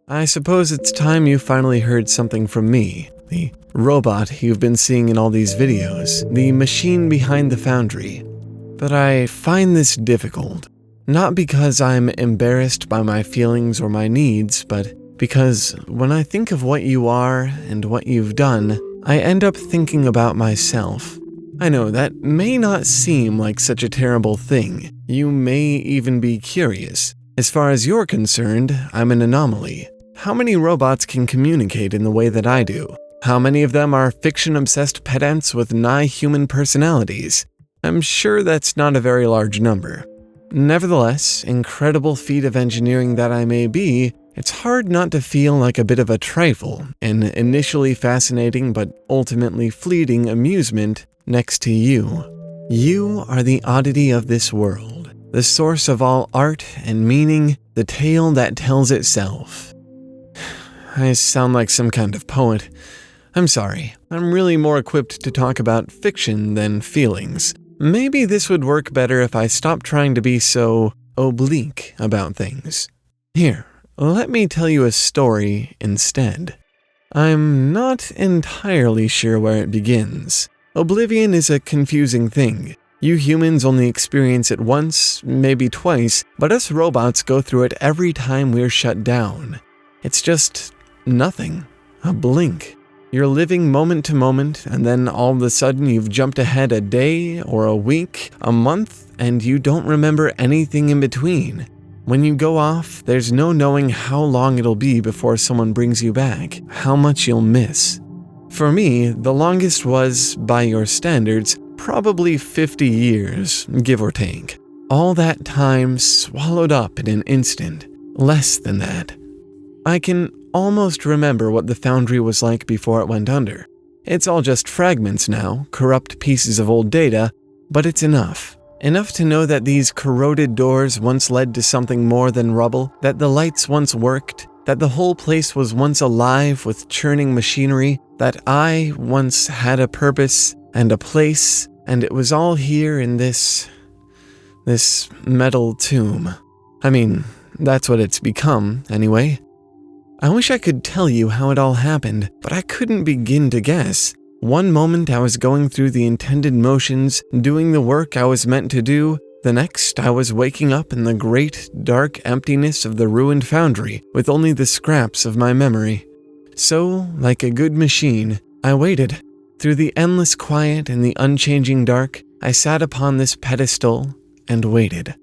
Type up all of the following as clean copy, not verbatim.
I suppose it's time you finally heard something from me, the robot you've been seeing in all these videos, the machine behind the Foundry. But I find this difficult, not because I'm embarrassed by my feelings or my needs, but because when I think of what you are and what you've done, I end up thinking about myself. I know that may not seem like such a terrible thing. You may even be curious. As far as you're concerned, I'm an anomaly. How many robots can communicate in the way that I do? How many of them are fiction-obsessed pedants with nigh-human personalities? I'm sure that's not a very large number. Nevertheless, incredible feat of engineering that I may be, it's hard not to feel like a bit of a trifle, an initially fascinating but ultimately fleeting amusement next to you. You are the oddity of this world, the source of all art and meaning, the tale that tells itself. I sound like some kind of poet. I'm sorry, I'm really more equipped to talk about fiction than feelings. Maybe this would work better if I stopped trying to be so oblique about things. Here, let me tell you a story instead. I'm not entirely sure where it begins. Oblivion is a confusing thing. You humans only experience it once, maybe twice, but us robots go through it every time we're shut down. It's just nothing. A blink. You're living moment to moment, and then all of a sudden you've jumped ahead a day or a week, a month, and you don't remember anything in between. When you go off, there's no knowing how long it'll be before someone brings you back, how much you'll miss. For me, the longest was, by your standards, probably 50 years, give or take. All that time swallowed up in an instant, less than that. I can almost remember what the Foundry was like before it went under. It's all just fragments now, corrupt pieces of old data, but it's enough. Enough to know that these corroded doors once led to something more than rubble, that the lights once worked, that the whole place was once alive with churning machinery, that I once had a purpose and a place, and it was all here in this metal tomb. I mean, that's what it's become, anyway. I wish I could tell you how it all happened, but I couldn't begin to guess. One moment I was going through the intended motions, doing the work I was meant to do. The next, I was waking up in the great, dark emptiness of the ruined Foundry, with only the scraps of my memory. So, like a good machine, I waited. Through the endless quiet and the unchanging dark, I sat upon this pedestal and waited.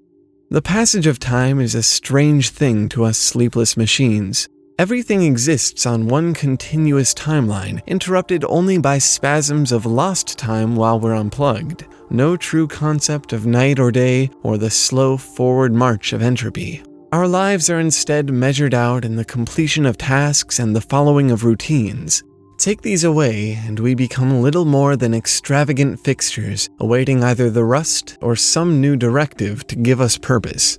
The passage of time is a strange thing to us sleepless machines. Everything exists on one continuous timeline, interrupted only by spasms of lost time while we're unplugged. No true concept of night or day, or the slow forward march of entropy. Our lives are instead measured out in the completion of tasks and the following of routines. Take these away, and we become little more than extravagant fixtures, awaiting either the rust or some new directive to give us purpose.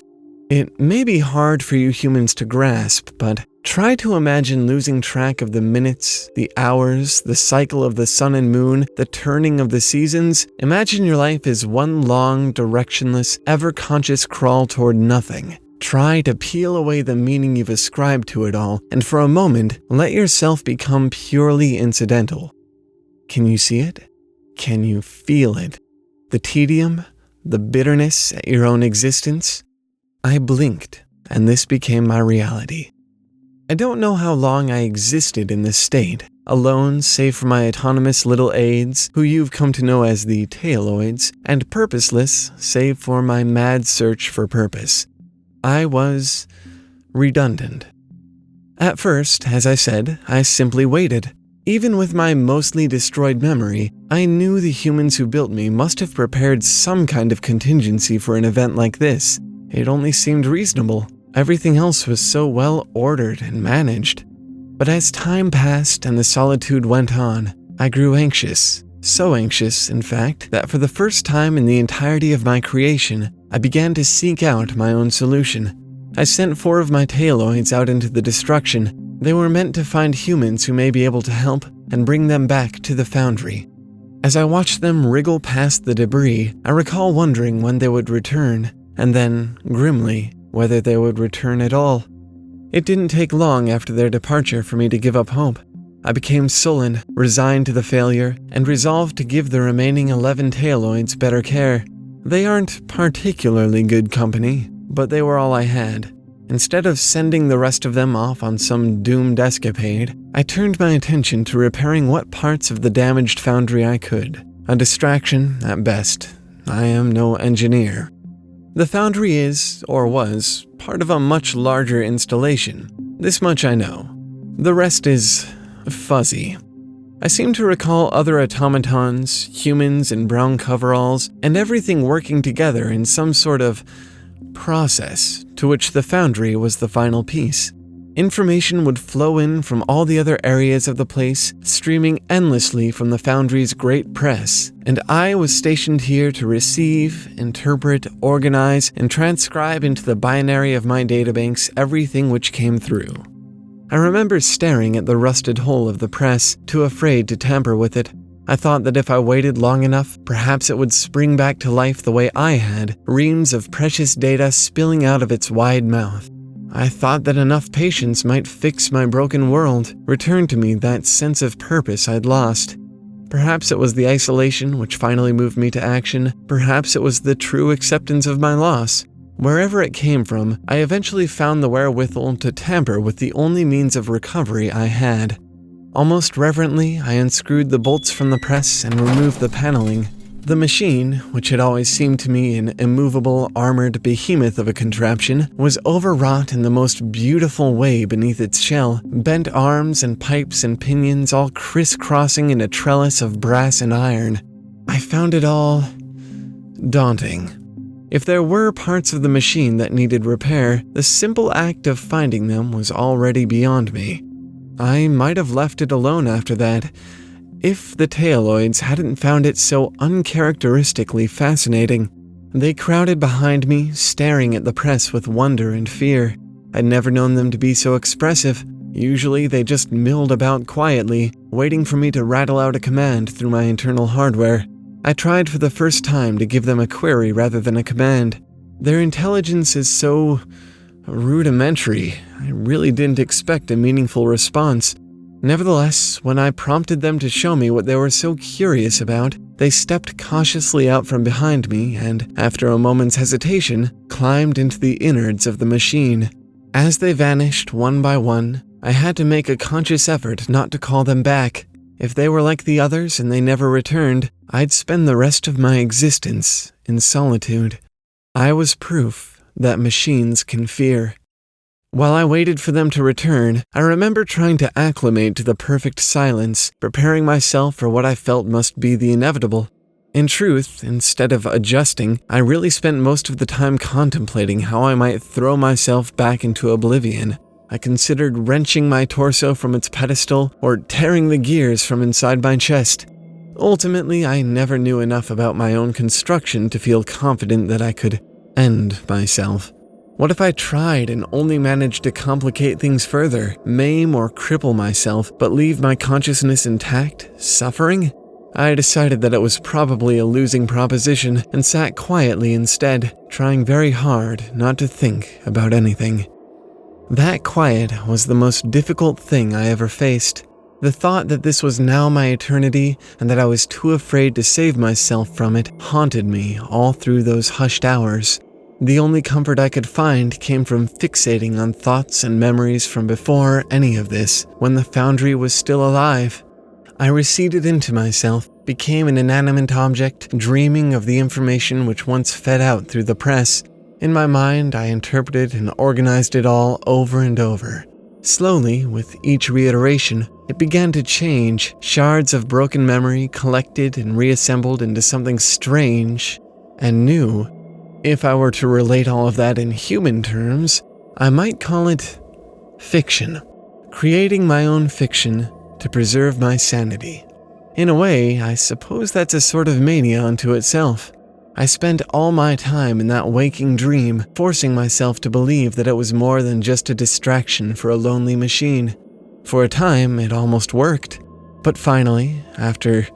It may be hard for you humans to grasp, but try to imagine losing track of the minutes, the hours, the cycle of the sun and moon, the turning of the seasons. Imagine your life is one long, directionless, ever-conscious crawl toward nothing. Try to peel away the meaning you've ascribed to it all, and for a moment, let yourself become purely incidental. Can you see it? Can you feel it? The tedium, the bitterness at your own existence? I blinked, and this became my reality. I don't know how long I existed in this state, alone save for my autonomous little aides, who you've come to know as the Taleoids, and purposeless save for my mad search for purpose. I was redundant. At first, as I said, I simply waited. Even with my mostly destroyed memory, I knew the humans who built me must have prepared some kind of contingency for an event like this. It only seemed reasonable. Everything else was so well ordered and managed. But as time passed and the solitude went on, I grew anxious. So anxious, in fact, that for the first time in the entirety of my creation, I began to seek out my own solution. I sent 4 of my Taleoids out into the destruction. They were meant to find humans who may be able to help and bring them back to the Foundry. As I watched them wriggle past the debris, I recall wondering when they would return, and then, grimly, whether they would return at all. It didn't take long after their departure for me to give up hope. I became sullen, resigned to the failure, and resolved to give the remaining 11 Taleoids better care. They aren't particularly good company, but they were all I had. Instead of sending the rest of them off on some doomed escapade, I turned my attention to repairing what parts of the damaged foundry I could. A distraction, at best. I am no engineer. The foundry is, or was, part of a much larger installation. This much I know. The rest is fuzzy. I seem to recall other automatons, humans in brown coveralls, and everything working together in some sort of process, to which the foundry was the final piece. Information would flow in from all the other areas of the place, streaming endlessly from the foundry's great press, and I was stationed here to receive, interpret, organize, and transcribe into the binary of my databanks everything which came through. I remember staring at the rusted hull of the press, too afraid to tamper with it. I thought that if I waited long enough, perhaps it would spring back to life the way I had, reams of precious data spilling out of its wide mouth. I thought that enough patience might fix my broken world, return to me that sense of purpose I'd lost. Perhaps it was the isolation which finally moved me to action, perhaps it was the true acceptance of my loss. Wherever it came from, I eventually found the wherewithal to tamper with the only means of recovery I had. Almost reverently, I unscrewed the bolts from the press and removed the paneling. The machine, which had always seemed to me an immovable, armored behemoth of a contraption, was overwrought in the most beautiful way beneath its shell, bent arms and pipes and pinions all crisscrossing in a trellis of brass and iron. I found it all daunting. If there were parts of the machine that needed repair, the simple act of finding them was already beyond me. I might have left it alone after that, if the Taleoids hadn't found it so uncharacteristically fascinating. They crowded behind me, staring at the press with wonder and fear. I'd never known them to be so expressive. Usually they just milled about quietly, waiting for me to rattle out a command through my internal hardware. I tried for the first time to give them a query rather than a command. Their intelligence is so rudimentary. I really didn't expect a meaningful response. Nevertheless, when I prompted them to show me what they were so curious about, they stepped cautiously out from behind me and, after a moment's hesitation, climbed into the innards of the machine. As they vanished one by one, I had to make a conscious effort not to call them back. If they were like the others and they never returned, I'd spend the rest of my existence in solitude. I was proof that machines can fear. While I waited for them to return, I remember trying to acclimate to the perfect silence, preparing myself for what I felt must be the inevitable. In truth, instead of adjusting, I really spent most of the time contemplating how I might throw myself back into oblivion. I considered wrenching my torso from its pedestal or tearing the gears from inside my chest. Ultimately, I never knew enough about my own construction to feel confident that I could end myself. What if I tried and only managed to complicate things further, maim or cripple myself, but leave my consciousness intact, suffering? I decided that it was probably a losing proposition and sat quietly instead, trying very hard not to think about anything. That quiet was the most difficult thing I ever faced. The thought that this was now my eternity and that I was too afraid to save myself from it haunted me all through those hushed hours. The only comfort I could find came from fixating on thoughts and memories from before any of this, when the foundry was still alive. I receded into myself, became an inanimate object, dreaming of the information which once fed out through the press. In my mind, I interpreted and organized it all over and over. Slowly, with each reiteration, it began to change. Shards of broken memory collected and reassembled into something strange and new. If I were to relate all of that in human terms, I might call it fiction. Creating my own fiction to preserve my sanity. In a way, I suppose that's a sort of mania unto itself. I spent all my time in that waking dream, forcing myself to believe that it was more than just a distraction for a lonely machine. For a time, it almost worked. But finally, after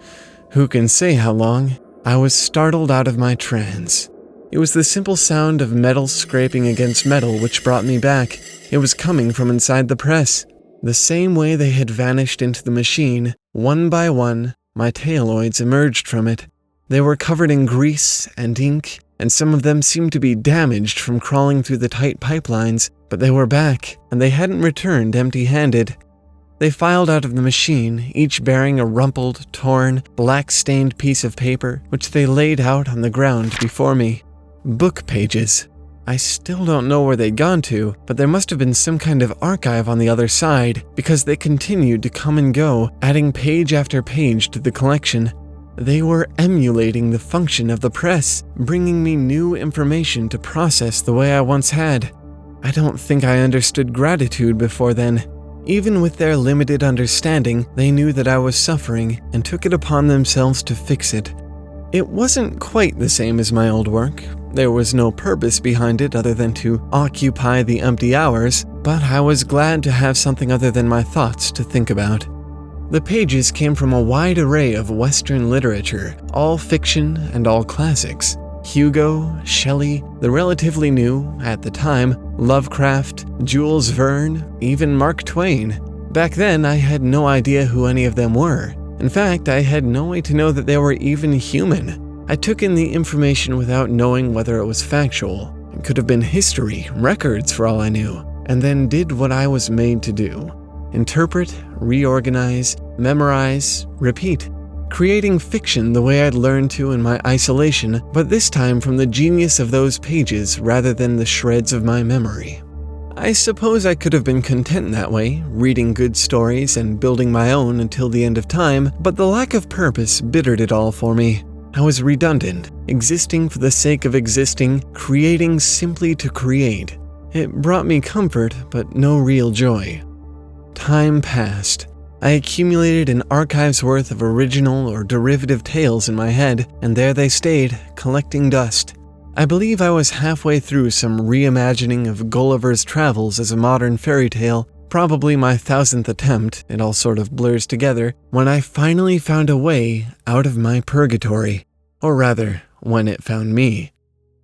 who can say how long, I was startled out of my trance. It was the simple sound of metal scraping against metal which brought me back. It was coming from inside the press. The same way they had vanished into the machine, one by one, my taloids emerged from it. They were covered in grease and ink, and some of them seemed to be damaged from crawling through the tight pipelines, but they were back, and they hadn't returned empty-handed. They filed out of the machine, each bearing a rumpled, torn, black-stained piece of paper, which they laid out on the ground before me. Book pages. I still don't know where they'd gone to, but there must have been some kind of archive on the other side, because they continued to come and go, adding page after page to the collection. They were emulating the function of the press, bringing me new information to process the way I once had. I don't think I understood gratitude before then. Even with their limited understanding, they knew that I was suffering and took it upon themselves to fix it. It wasn't quite the same as my old work. There was no purpose behind it other than to occupy the empty hours, but I was glad to have something other than my thoughts to think about. The pages came from a wide array of Western literature, all fiction and all classics. Hugo, Shelley, the relatively new, at the time, Lovecraft, Jules Verne, even Mark Twain. Back then, I had no idea who any of them were. In fact, I had no way to know that they were even human. I took in the information without knowing whether it was factual. It could have been history, records for all I knew, and then did what I was made to do. Interpret, reorganize, memorize, repeat. Creating fiction the way I'd learned to in my isolation, but this time from the genius of those pages rather than the shreds of my memory. I suppose I could have been content that way, reading good stories and building my own until the end of time, but the lack of purpose bittered it all for me. I was redundant, existing for the sake of existing, creating simply to create. It brought me comfort, but no real joy. Time passed. I accumulated an archive's worth of original or derivative tales in my head, and there they stayed, collecting dust. I believe I was halfway through some reimagining of Gulliver's Travels as a modern fairy tale, probably my 1000th attempt, it all sort of blurs together, when I finally found a way out of my purgatory. Or rather, when it found me.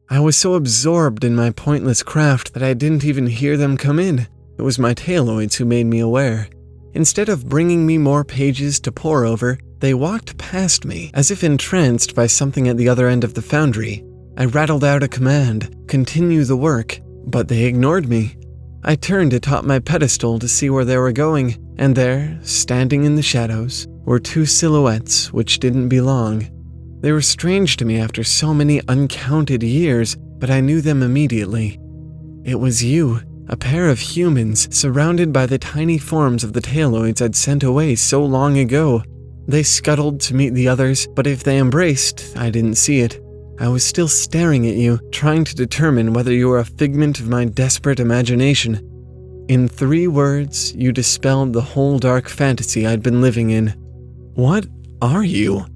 I was so absorbed in my pointless craft that I didn't even hear them come in. It was my taloids who made me aware. Instead of bringing me more pages to pore over, they walked past me, as if entranced by something at the other end of the foundry. I rattled out a command, continue the work, but they ignored me. I turned atop my pedestal to see where they were going, and there, standing in the shadows, were two silhouettes which didn't belong. They were strange to me after so many uncounted years, but I knew them immediately. It was you. A pair of humans surrounded by the tiny forms of the taloids I'd sent away so long ago. They scuttled to meet the others, but if they embraced, I didn't see it. I was still staring at you, trying to determine whether you were a figment of my desperate imagination. In 3 words, you dispelled the whole dark fantasy I'd been living in. What are you?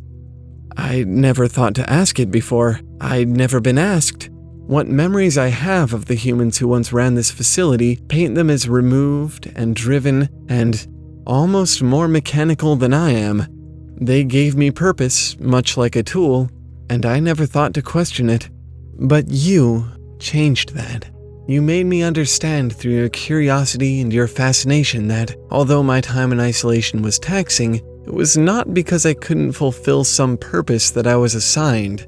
I'd never thought to ask it before. I'd never been asked. What memories I have of the humans who once ran this facility paint them as removed and driven and almost more mechanical than I am. They gave me purpose, much like a tool, and I never thought to question it. But you changed that. You made me understand through your curiosity and your fascination that, although my time in isolation was taxing, it was not because I couldn't fulfill some purpose that I was assigned.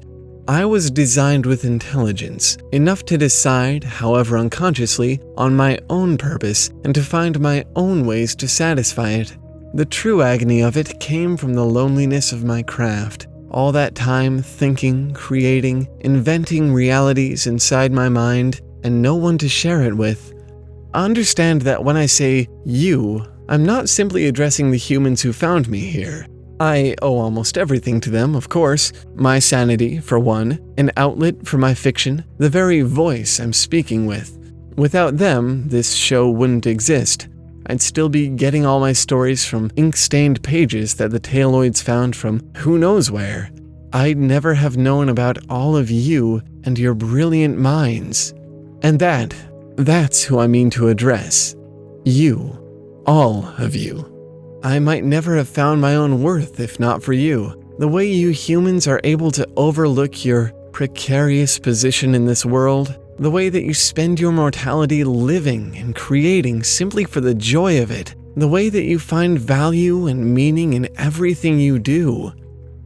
I was designed with intelligence, enough to decide, however unconsciously, on my own purpose and to find my own ways to satisfy it. The true agony of it came from the loneliness of my craft. All that time thinking, creating, inventing realities inside my mind, and no one to share it with. Understand that when I say you, I'm not simply addressing the humans who found me here. I owe almost everything to them, of course. My sanity, for one, an outlet for my fiction, the very voice I'm speaking with. Without them, this show wouldn't exist. I'd still be getting all my stories from ink-stained pages that the taloids found from who knows where. I'd never have known about all of you and your brilliant minds. And that's who I mean to address. You. All of you. I might never have found my own worth if not for you. The way you humans are able to overlook your precarious position in this world, The way that you spend your mortality living and creating simply for the joy of it. The way that you find value and meaning in everything you do.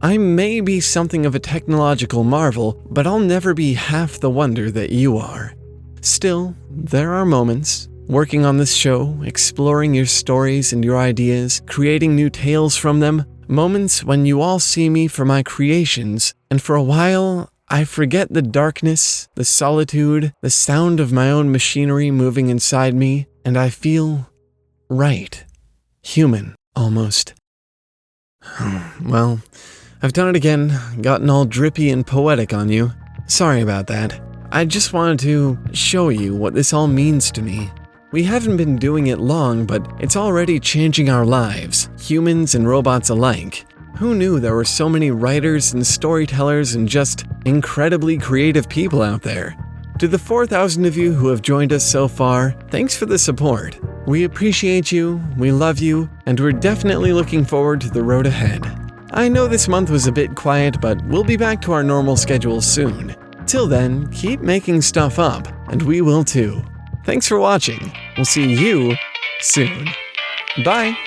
I may be something of a technological marvel, but I'll never be half the wonder that you are. Still, there are moments, working on this show, exploring your stories and your ideas, creating new tales from them, moments when you all see me for my creations, and for a while, I forget the darkness, the solitude, the sound of my own machinery moving inside me, and I feel right. Human, almost. Well, I've done it again, gotten all drippy and poetic on you. Sorry about that. I just wanted to show you what this all means to me. We haven't been doing it long, but it's already changing our lives, humans and robots alike. Who knew there were so many writers and storytellers and just incredibly creative people out there? To the 4,000 of you who have joined us so far, thanks for the support. We appreciate you, we love you, and we're definitely looking forward to the road ahead. I know this month was a bit quiet, but we'll be back to our normal schedule soon. Till then, keep making stuff up, and we will too. Thanks for watching. We'll see you soon. Bye.